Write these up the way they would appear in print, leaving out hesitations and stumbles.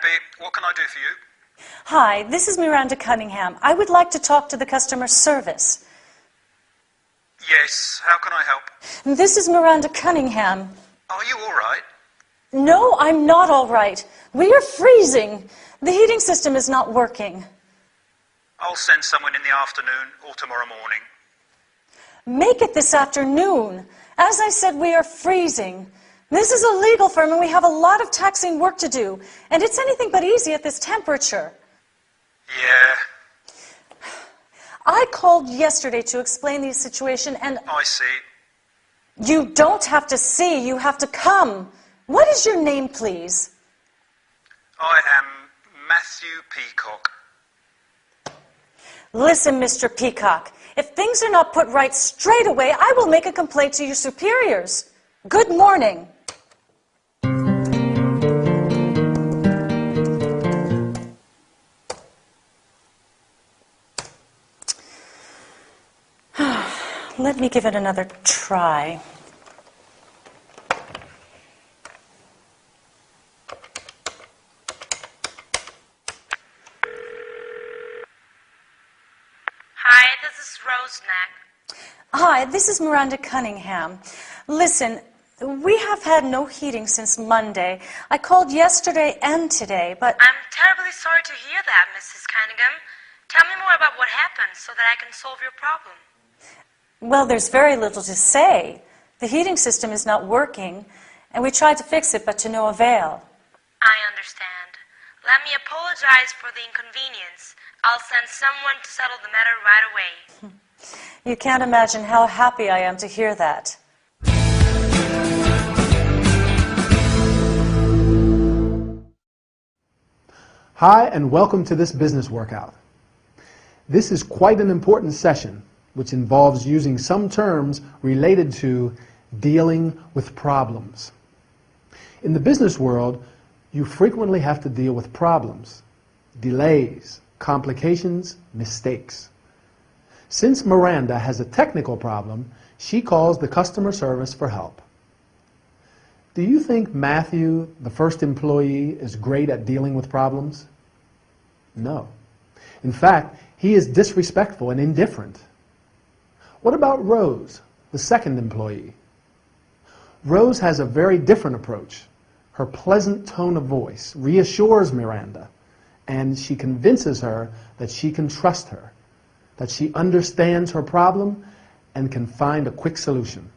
happy. What can I do for you? Hi, this is Miranda Cunningham. I would like to talk to the customer service. Yes, how can I help? This is Miranda Cunningham. Are you all right? No, I'm not all right. We are freezing. The heating system is not working. I'll send someone in the afternoon or tomorrow morning. Make it this afternoon. As I said, we are freezing. This is a legal firm and we have a lot of taxing work to do. And it's anything but easy at this temperature. Yeah. I called yesterday to explain the situation and... I see. You don't have to see, you have to come. What is your name, please? I am Matthew Peacock. Listen, Mr. Peacock, if things are not put right straight away, I will make a complaint to your superiors. Good morning. Let me give it another try. Hi, this is Roseneck. Hi, this is Miranda Cunningham. Listen, we have had no heating since Monday. I called yesterday and today, but... I'm terribly sorry to hear that, Mrs. Cunningham. Tell me more about what happened so that I can solve your problem. Well, there's very little to say. The heating system is not working, and we tried to fix it, but to no avail. I understand. Let me apologize for the inconvenience. I'll send someone to settle the matter right away. You can't imagine how happy I am to hear that. Hi, and welcome to this business workout. This is quite an important session, which involves using some terms related to dealing with problems. In the business world, you frequently have to deal with problems, delays, complications, mistakes. Since Miranda has a technical problem, she calls the customer service for help. Do you think Matthew, the first employee, is great at dealing with problems? No. In fact, he is disrespectful and indifferent. What about Rose, the second employee? Rose has a very different approach. Her pleasant tone of voice reassures Miranda, and she convinces her that she can trust her, that she understands her problem and can find a quick solution.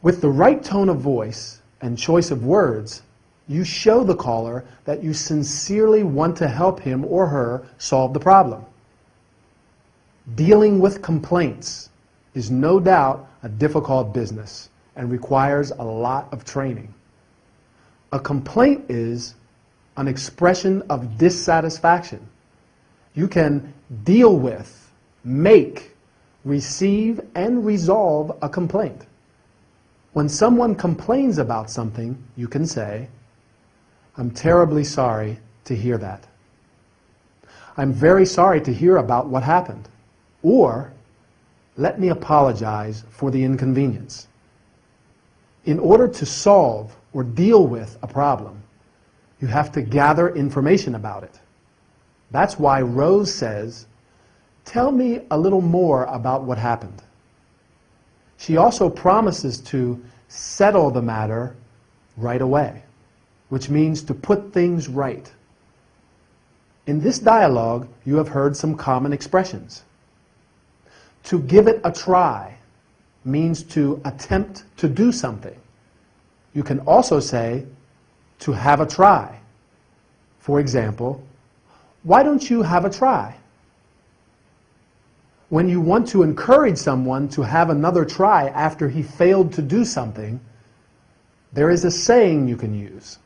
With the right tone of voice and choice of words, you show the caller that you sincerely want to help him or her solve the problem. Dealing with complaints is no doubt a difficult business and requires a lot of training. A complaint is an expression of dissatisfaction. You can deal with, make, receive, and resolve a complaint. When someone complains about something, you can say, "I'm terribly sorry to hear that." "I'm very sorry to hear about what happened." Or, "Let me apologize for the inconvenience." In order to solve or deal with a problem, you have to gather information about it. That's why Rose says, "Tell me a little more about what happened." She also promises to settle the matter right away, which means to put things right. In this dialogue, you have heard some common expressions. To give it a try means to attempt to do something. You can also say to have a try. For example, "Why don't you have a try?" When you want to encourage someone to have another try after he failed to do something, there is a saying you can use.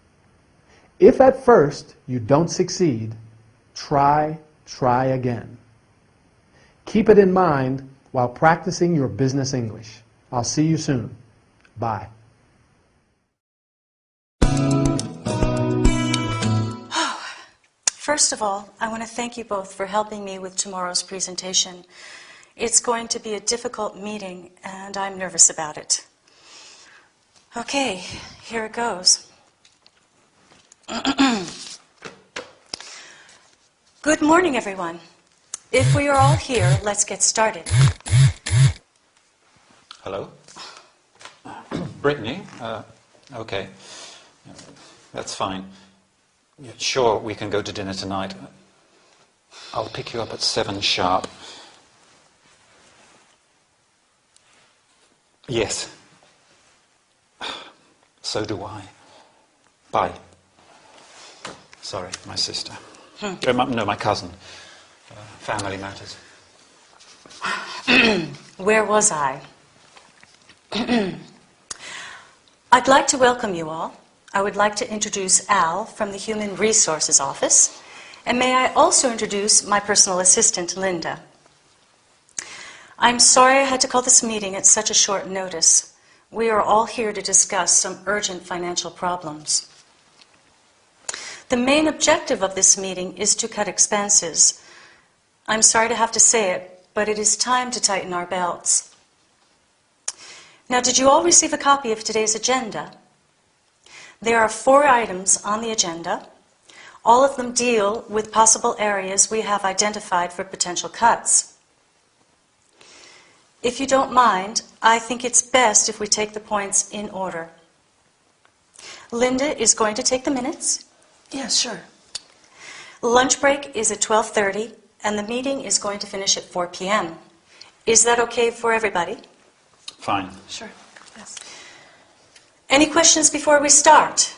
If at first you don't succeed, try again. Keep it in mind while practicing your business English. I'll see you soon. Bye. First of all, I want to thank you both for helping me with tomorrow's presentation. It's going to be a difficult meeting, and I'm nervous about it. Okay, here it goes. Good morning, everyone. If we are all here, let's get started. Hello? Brittany? Okay. That's fine. Sure, we can go to dinner tonight. I'll pick you up at 7 sharp. Yes. So do I. Bye. Sorry, my sister. No, my cousin. Family matters. Where was I? I'd like to welcome you all. I would like to introduce Al from the Human Resources Office. And may I also introduce my personal assistant, Linda. I'm sorry I had to call this meeting at such a short notice. We are all here to discuss some urgent financial problems. The main objective of this meeting is to cut expenses. I'm sorry to have to say it, but it is time to tighten our belts. Now, did you all receive a copy of today's agenda? There are 4 items on the agenda. All of them deal with possible areas we have identified for potential cuts. If you don't mind, I think it's best if we take the points in order. Linda is going to take the minutes. Yeah, sure. Lunch break is at 12:30, and the meeting is going to finish at 4 p.m. Is that okay for everybody? Fine. Sure. Yes. Any questions before we start?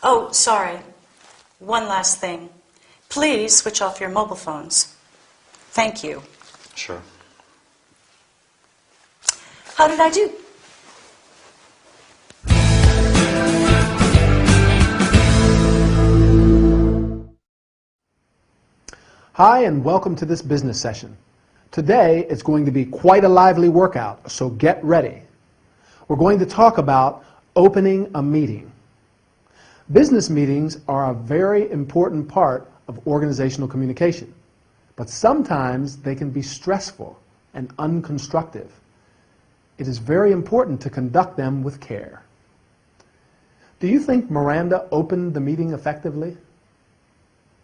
Oh, sorry. One last thing. Please switch off your mobile phones. Thank you. Sure. How did I do? Hi, and welcome to this business session. Today, it's going to be quite a lively workout, so get ready. We're going to talk about opening a meeting. Business meetings are a very important part of organizational communication, but sometimes they can be stressful and unconstructive. It is very important to conduct them with care. Do you think Miranda opened the meeting effectively?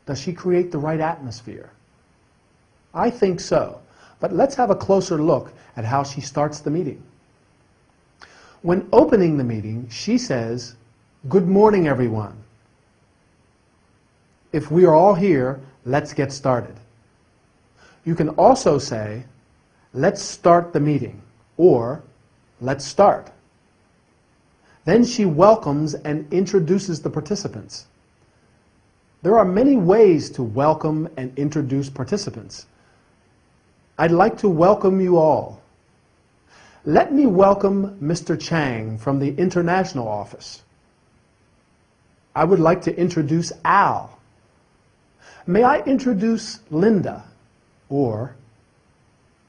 Does she create the right atmosphere? I think so, but let's have a closer look at how she starts the meeting. When opening the meeting, she says, "Good morning, everyone. If we are all here, let's get started." You can also say, "Let's start the meeting," or "Let's start." Then she welcomes and introduces the participants. There are many ways to welcome and introduce participants. I'd like to welcome you all. Let me welcome Mr. Chang from the International Office. I would like to introduce Al. May I introduce Linda? Or,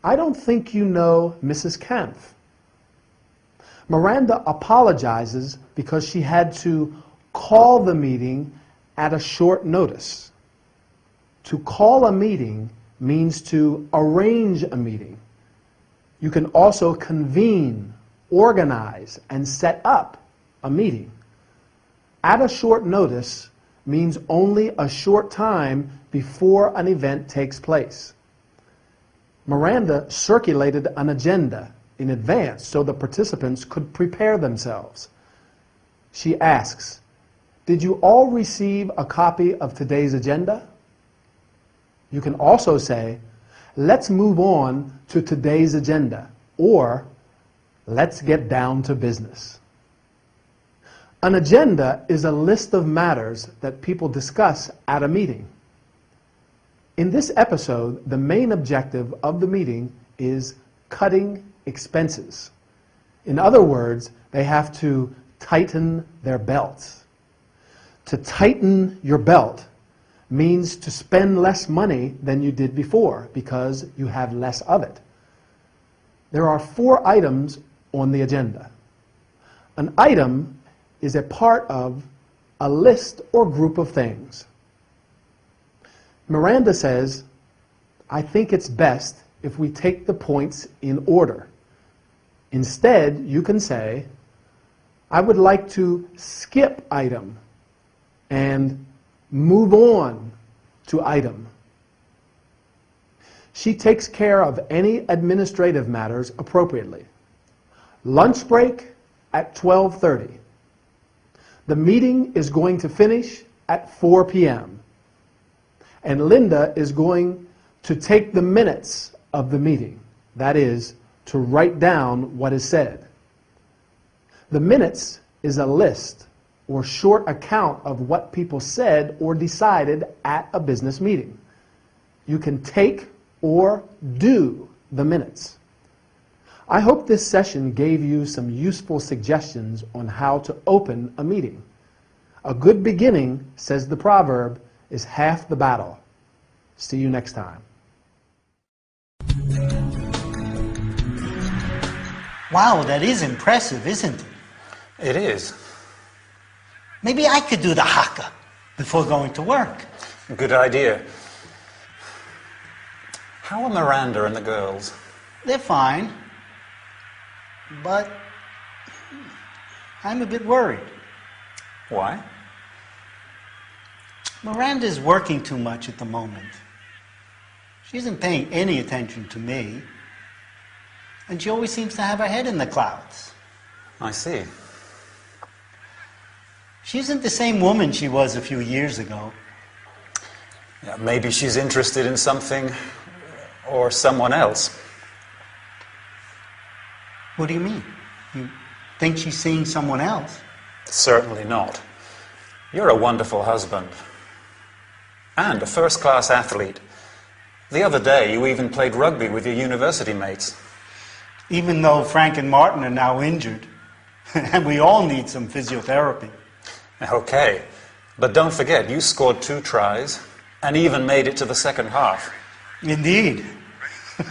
I don't think you know Mrs. Kempf. Miranda apologizes because she had to call the meeting at a short notice. To call a meeting means to arrange a meeting. You can also convene, organize, and set up a meeting. At a short notice means only a short time before an event takes place. Miranda circulated an agenda in advance so the participants could prepare themselves. She asks, "Did you all receive a copy of today's agenda?" You can also say, "Let's move on to today's agenda," or "Let's get down to business." An agenda is a list of matters that people discuss at a meeting. In this episode, the main objective of the meeting is cutting expenses. In other words, they have to tighten their belts. To tighten your belt means to spend less money than you did before because you have less of it. There are 4 items on the agenda. An item is a part of a list or group of things. Miranda says, "I think it's best if we take the points in order." Instead, you can say, "I would like to skip item," and move on to item. She takes care of any administrative matters appropriately. Lunch break at 12:30. The meeting is going to finish at 4 p.m. And Linda is going to take the minutes of the meeting. That is, to write down what is said. The minutes is a list or short account of what people said or decided at a business meeting. You can take or do the minutes. I hope this session gave you some useful suggestions on how to open a meeting. A good beginning, says the proverb, is half the battle. See you next time. Wow, that is impressive, isn't it? It is. Maybe I could do the haka before going to work. Good idea. How are Miranda and the girls? They're fine. But I'm a bit worried. Why? Miranda's working too much at the moment. She isn't paying any attention to me. And she always seems to have her head in the clouds. I see. She isn't the same woman she was a few years ago. Yeah, maybe she's interested in something or someone else. What do you mean? You think she's seeing someone else? Certainly not. You're a wonderful husband. And a first-class athlete. The other day, you even played rugby with your university mates. Even though Frank and Martin are now injured. And we all need some physiotherapy. Okay, but don't forget, you scored 2 tries and even made it to the second half. Indeed.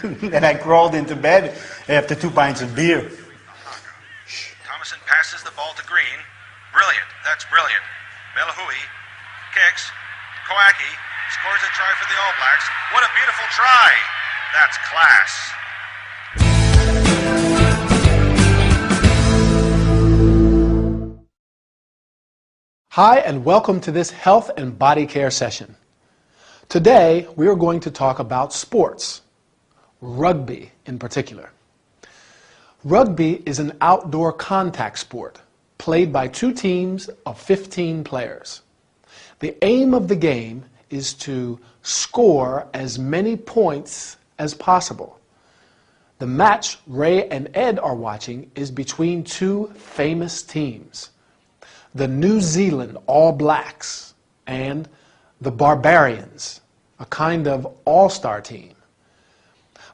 And I crawled into bed after 2 pints of beer. Thomason passes the ball to Green. Brilliant. That's brilliant. Melahui kicks. Kowaki scores a try for the All Blacks. What a beautiful try. That's class. Hi, and welcome to this health and body care session. Today, we are going to talk about sports, rugby in particular. Rugby is an outdoor contact sport played by 2 teams of 15 players. The aim of the game is to score as many points as possible. The match Ray and Ed are watching is between 2 famous teams, the New Zealand All Blacks and the Barbarians, a kind of all-star team.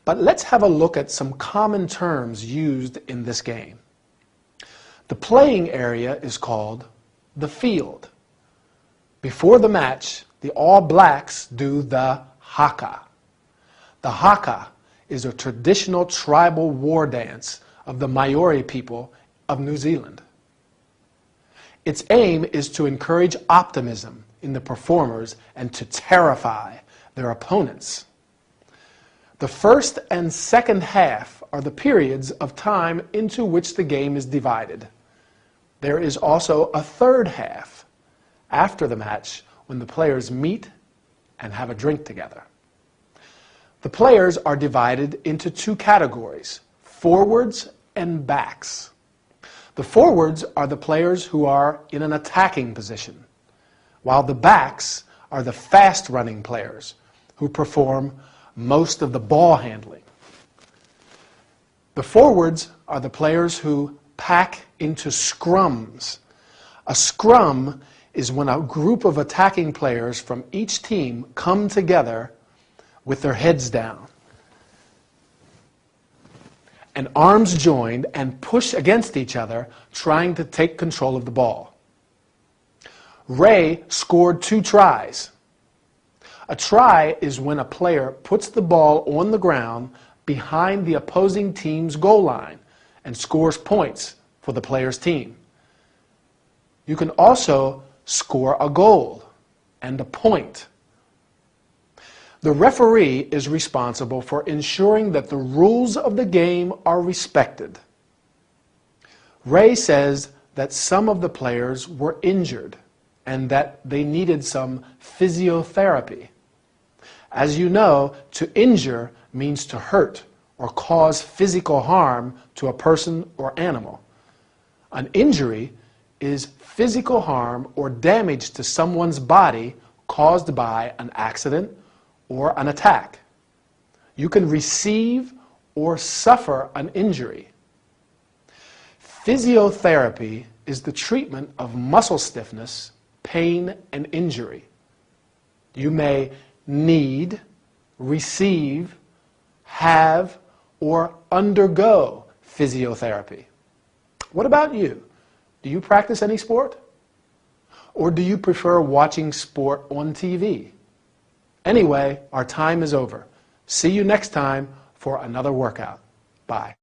But let's have a look at some common terms used in this game. The playing area is called the field. Before the match, the All Blacks do the haka. The haka is a traditional tribal war dance of the Maori people of New Zealand. Its aim is to encourage optimism in the performers and to terrify their opponents. The first and second half are the periods of time into which the game is divided. There is also a third half after the match when the players meet and have a drink together. The players are divided into 2 categories, forwards and backs. The forwards are the players who are in an attacking position, while the backs are the fast-running players who perform most of the ball handling. The forwards are the players who pack into scrums. A scrum is when a group of attacking players from each team come together with their heads down and arms joined and push against each other, trying to take control of the ball. Ray scored 2 tries. A try is when a player puts the ball on the ground behind the opposing team's goal line and scores points for the player's team. You can also score a goal and a point. The referee is responsible for ensuring that the rules of the game are respected. Ray says that some of the players were injured and that they needed some physiotherapy. As you know, to injure means to hurt or cause physical harm to a person or animal. An injury is physical harm or damage to someone's body caused by an accident or an attack. You can receive or suffer an injury. Physiotherapy is the treatment of muscle stiffness, pain, and injury. You may need, receive, have, or undergo physiotherapy. What about you? Do you practice any sport? Or do you prefer watching sport on TV? Anyway, our time is over. See you next time for another workout. Bye.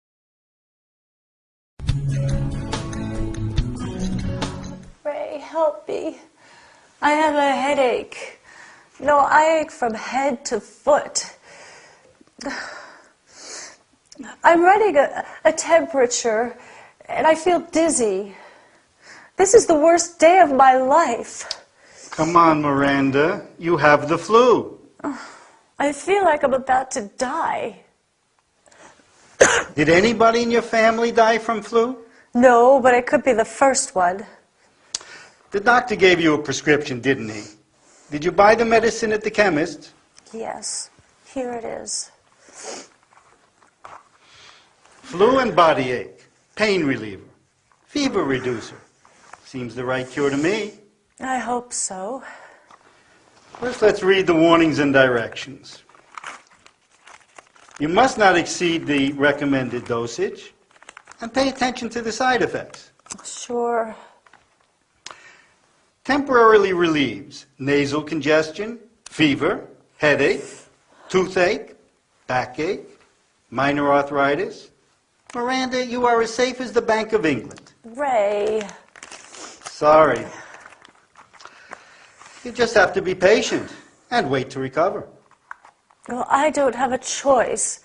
Ray, help me. I have a headache. No, I ache from head to foot. I'm running a temperature, and I feel dizzy. This is the worst day of my life. Come on, Miranda. You have the flu. I feel like I'm about to die. Did anybody in your family die from flu? No, but it could be the first one. The doctor gave you a prescription, didn't he? Did you buy the medicine at the chemist? Yes, here it is. Flu and body ache, pain reliever, fever reducer. Seems the right cure to me. I hope so. First, let's read the warnings and directions. You must not exceed the recommended dosage, and pay attention to the side effects. Sure. Temporarily relieves nasal congestion, fever, headache, toothache, backache, minor arthritis. Miranda, you are as safe as the Bank of England. Ray. Sorry. You just have to be patient and wait to recover. Well, I don't have a choice.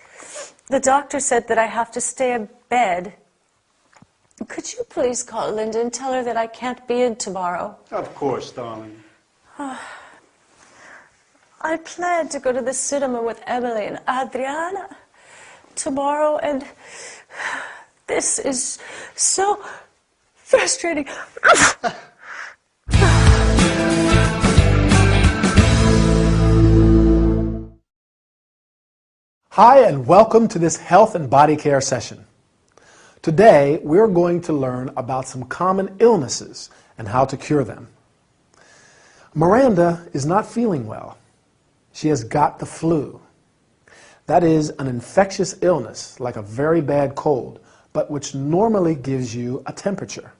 The doctor said that I have to stay in bed. Could you please call Linda and tell her that I can't be in tomorrow? Of course, darling. I plan to go to the cinema with Emily and Adriana tomorrow, and this is so frustrating. Hi, and welcome to this health and body care session. Today, we're going to learn about some common illnesses and how to cure them. Miranda is not feeling well. She has got the flu. That is an infectious illness, like a very bad cold, but which normally gives you a temperature.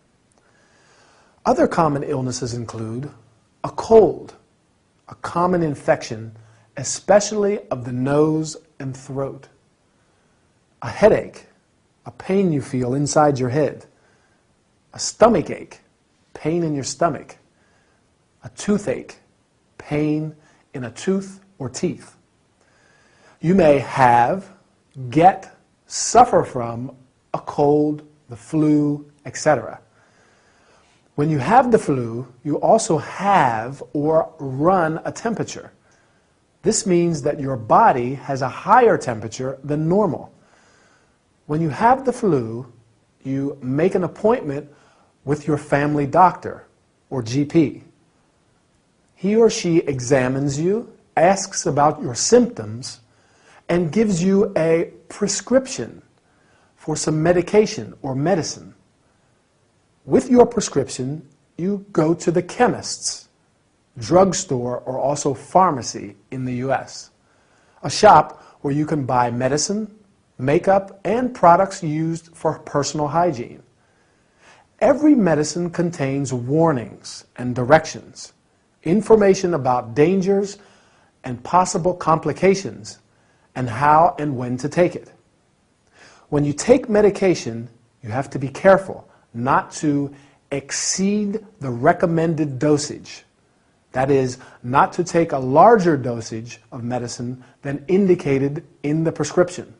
Other common illnesses include a cold, a common infection, especially of the nose and throat, a headache, a pain you feel inside your head, a stomach ache, pain in your stomach, a toothache, pain in a tooth or teeth. You may have, get, suffer from a cold, the flu, etc. When you have the flu, you also have or run a temperature. This means that your body has a higher temperature than normal. When you have the flu, you make an appointment with your family doctor or GP. He or she examines you, asks about your symptoms, and gives you a prescription for some medication or medicine. With your prescription, you go to the chemist's, drugstore, or also pharmacy in the U.S., a shop where you can buy medicine, makeup, and products used for personal hygiene. Every medicine contains warnings and directions, information about dangers and possible complications, and how and when to take it. When you take medication, you have to be careful not to exceed the recommended dosage. That is, not to take a larger dosage of medicine than indicated in the prescription.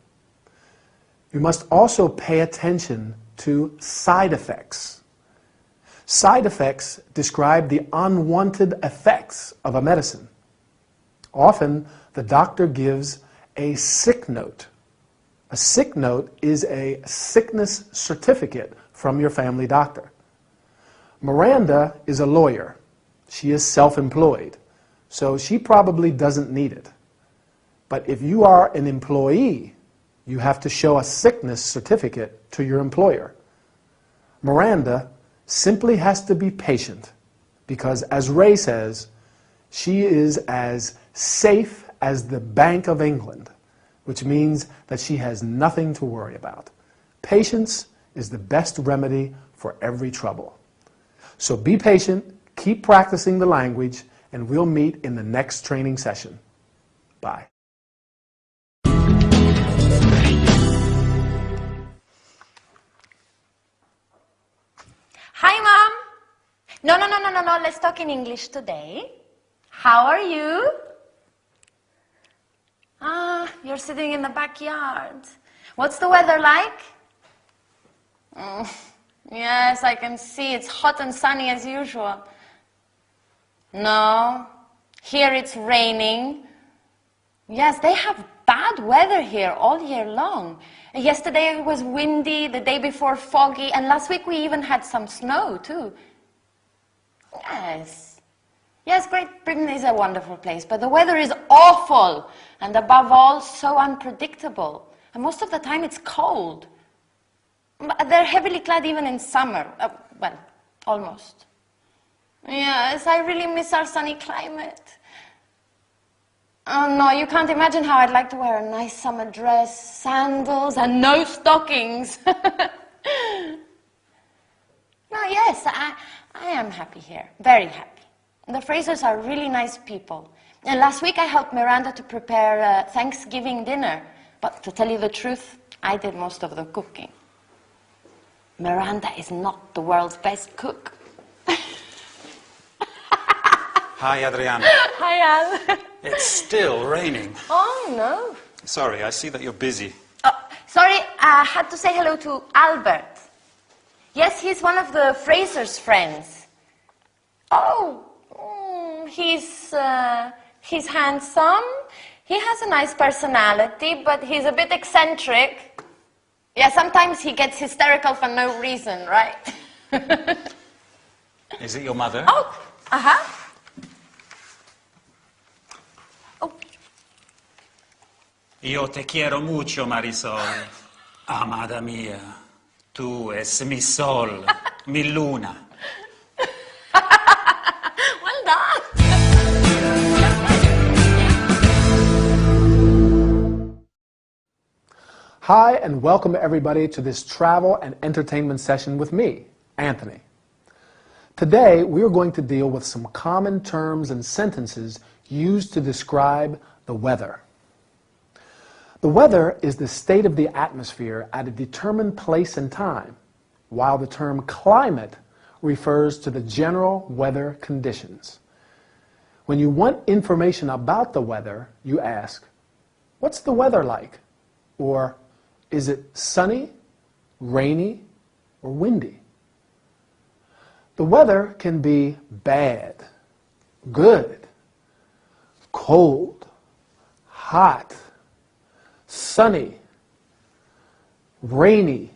You must also pay attention to side effects. Side effects describe the unwanted effects of a medicine. Often, the doctor gives a sick note. A sick note is a sickness certificate from your family doctor. Miranda is a lawyer. She is self-employed, so she probably doesn't need it. But if you are an employee, you have to show a sickness certificate to your employer. Miranda simply has to be patient because, as Ray says, she is as safe as the Bank of England, which means that she has nothing to worry about. Patience is the best remedy for every trouble. So be patient, keep practicing the language, and we'll meet in the next training session. Bye. Hi, Mom. No. Let's talk in English today. How are you? You're sitting in the backyard. What's the weather like? Yes, I can see. It's hot and sunny as usual. No, here it's raining. Yes, they have bad weather here all year long. Yesterday it was windy, the day before foggy, and last week we even had some snow too. Yes, Great Britain is a wonderful place, but the weather is awful, and above all, so unpredictable. And most of the time it's cold. But they're heavily clad even in summer. Well, almost. Yes, I really miss our sunny climate. Oh no, you can't imagine how I'd like to wear a nice summer dress, sandals, and no stockings. No, yes, I am happy here, very happy. The Frasers are really nice people. And last week I helped Miranda to prepare a Thanksgiving dinner. But to tell you the truth, I did most of the cooking. Miranda is not the world's best cook. Hi, Adriana. Hi, Al. It's still raining. Oh, no. Sorry, I see that you're busy. Sorry, I had to say hello to Albert. Yes, he's one of the Frasers' friends. Oh, he's handsome. He has a nice personality, but he's a bit eccentric. Yeah, sometimes he gets hysterical for no reason, right? Is it your mother? Oh, uh-huh. Yo te quiero mucho, Marisol. Amada mía, tú es mi sol, mi luna. Well done. Hi, and welcome everybody to this travel and entertainment session with me, Anthony. Today, we are going to deal with some common terms and sentences used to describe the weather. The weather is the state of the atmosphere at a determined place and time, while the term climate refers to the general weather conditions. When you want information about the weather, you ask, "What's the weather like?" Or, "Is it sunny, rainy, or windy?" The weather can be bad, good, cold, hot, sunny, rainy,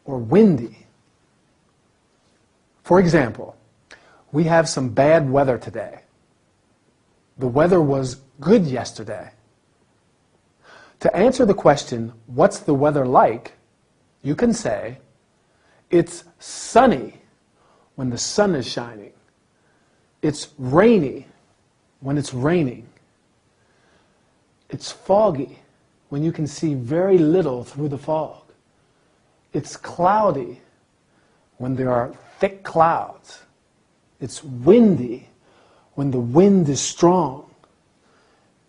or windy. For example, we have some bad weather today. The weather was good yesterday. To answer the question, "What's the weather like?" you can say, "It's sunny when the sun is shining. It's rainy when it's raining. It's foggy when you can see very little through the fog. It's cloudy when there are thick clouds. It's windy when the wind is strong.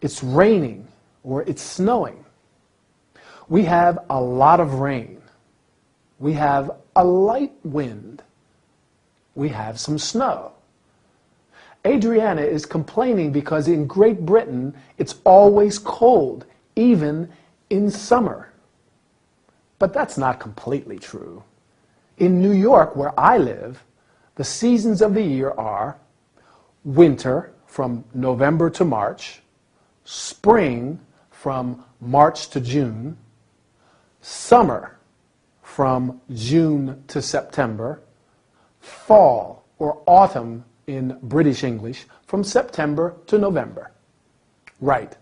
It's raining or it's snowing." We have a lot of rain. We have a light wind. We have some snow. Adriana is complaining because in Great Britain it's always cold, even in summer. But that's not completely true. In New York, where I live, the seasons of the year are winter from November to March, spring from March to June, summer from June to September, fall or autumn in British English from September to November. Right,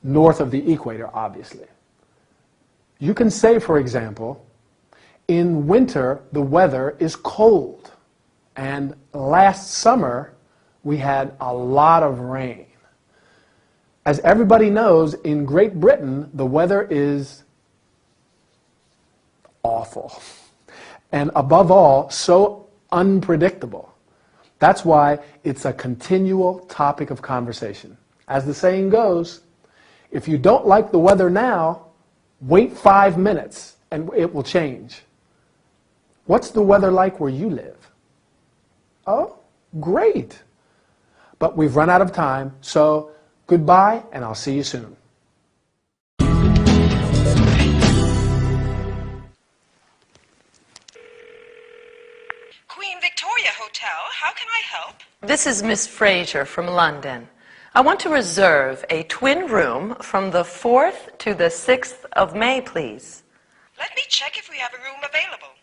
north of the equator, obviously. You can say, for example, in winter the weather is cold, and last summer we had a lot of rain. As everybody knows, in Great Britain the weather is awful, and above all, so unpredictable. That's why it's a continual topic of conversation. As the saying goes, if you don't like the weather now, wait 5 minutes and it will change. What's the weather like where you live? Oh, great. But we've run out of time, so goodbye and I'll see you soon. Queen Victoria Hotel, how can I help? This is Miss Fraser from London. I want to reserve a twin room from the 4th to the 6th of May, please. Let me check if we have a room available.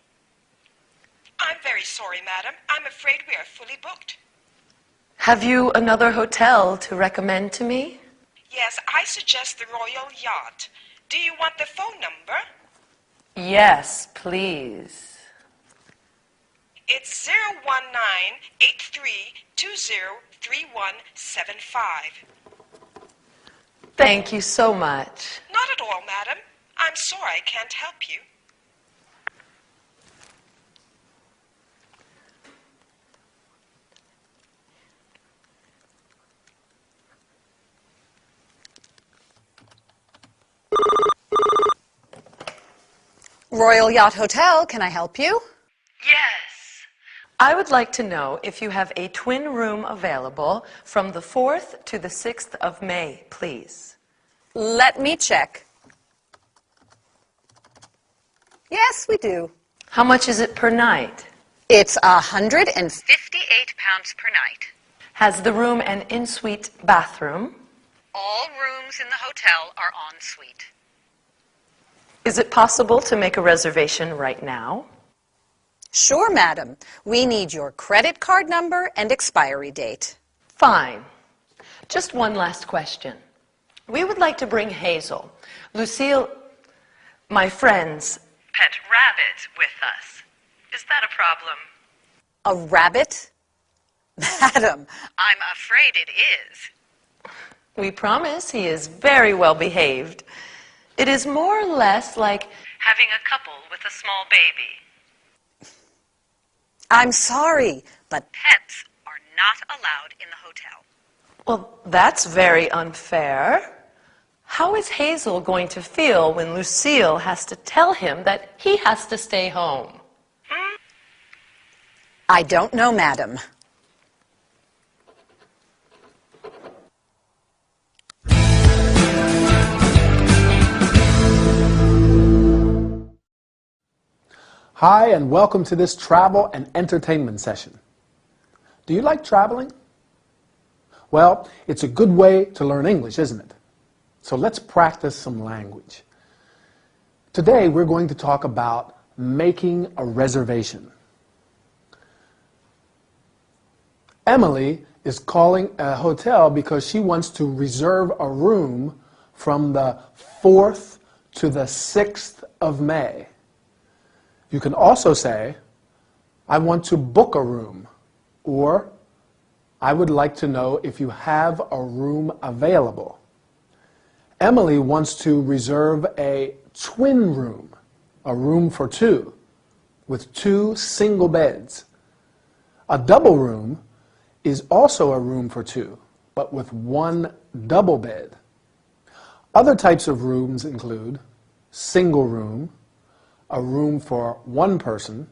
I'm very sorry, madam. I'm afraid we are fully booked. Have you another hotel to recommend to me? Yes, I suggest the Royal Yacht. Do you want the phone number? Yes, please. It's 019-8320-3175. Thank you so much. Not at all, madam. I'm sorry I can't help you. Royal Yacht Hotel, can I help you? Yes. I would like to know if you have a twin room available from the 4th to the 6th of May, please. Let me check. Yes, we do. How much is it per night? It's £158 per night. Has the room an en-suite bathroom? All rooms in the hotel are en suite. Is it possible to make a reservation right now? Sure, madam. We need your credit card number and expiry date. Fine. Just one last question. We would like to bring Hazel, Lucille, my friend's pet rabbit, with us. Is that a problem? A rabbit? Madam, I'm afraid it is. We promise he is very well behaved. It is more or less like having a couple with a small baby. I'm sorry, but pets are not allowed in the hotel. Well, that's very unfair. How is Hazel going to feel when Lucille has to tell him that he has to stay home? I don't know, madam. Hi, and welcome to this travel and entertainment session. Do you like traveling? Well, it's a good way to learn English, isn't it? So let's practice some language. Today we're going to talk about making a reservation. Emily is calling a hotel because she wants to reserve a room from the 4th to the 6th of May. You can also say, I want to book a room, or I would like to know if you have a room available. Emily wants to reserve a twin room, a room for two, with 2 single beds. A double room is also a room for 2, but with 1 double bed. Other types of rooms include single room, a room for 1 person,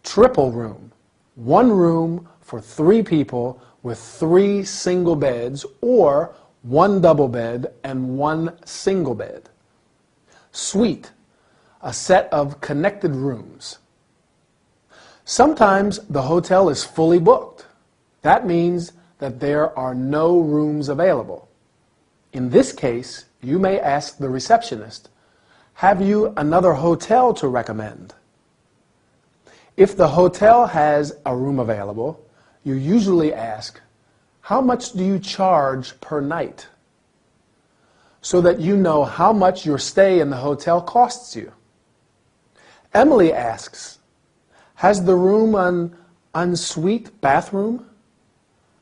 triple room, 1 room for 3 people with 3 single beds, or 1 double bed and 1 single bed. Suite, a set of connected rooms. Sometimes the hotel is fully booked. That means that there are no rooms available. In this case, you may ask the receptionist, "Have you another hotel to recommend?" If the hotel has a room available, you usually ask, "How much do you charge per night?" so that you know how much your stay in the hotel costs you. Emily asks, "Has the room an ensuite bathroom?"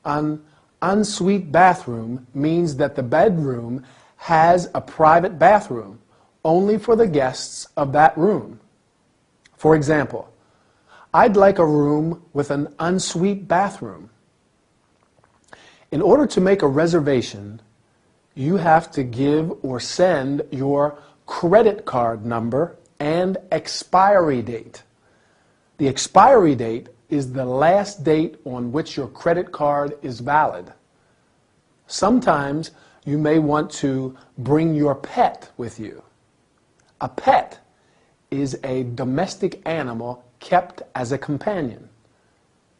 An ensuite bathroom means that the bedroom has a private bathroom only for the guests of that room. For example, "I'd like a room with an ensuite bathroom." In order to make a reservation, you have to give or send your credit card number and expiry date. The expiry date is the last date on which your credit card is valid. Sometimes you may want to bring your pet with you. A pet is a domestic animal kept as a companion.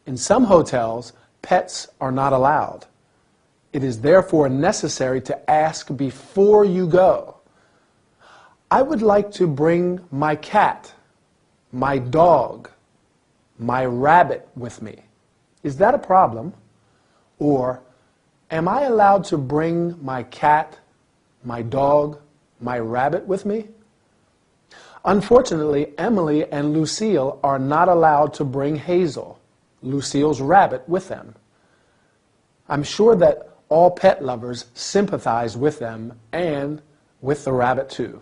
In some hotels, pets are not allowed. It is therefore necessary to ask before you go, "I would like to bring my cat, my dog, my rabbit with me. Is that a problem?" Or, "Am I allowed to bring my cat, my dog, my rabbit with me?" Unfortunately, Emily and Lucille are not allowed to bring Hazel, Lucille's rabbit, with them. I'm sure that all pet lovers sympathize with them and with the rabbit too.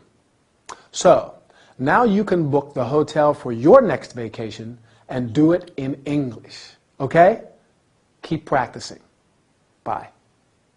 So, now you can book the hotel for your next vacation and do it in English. Okay? Keep practicing. Bye.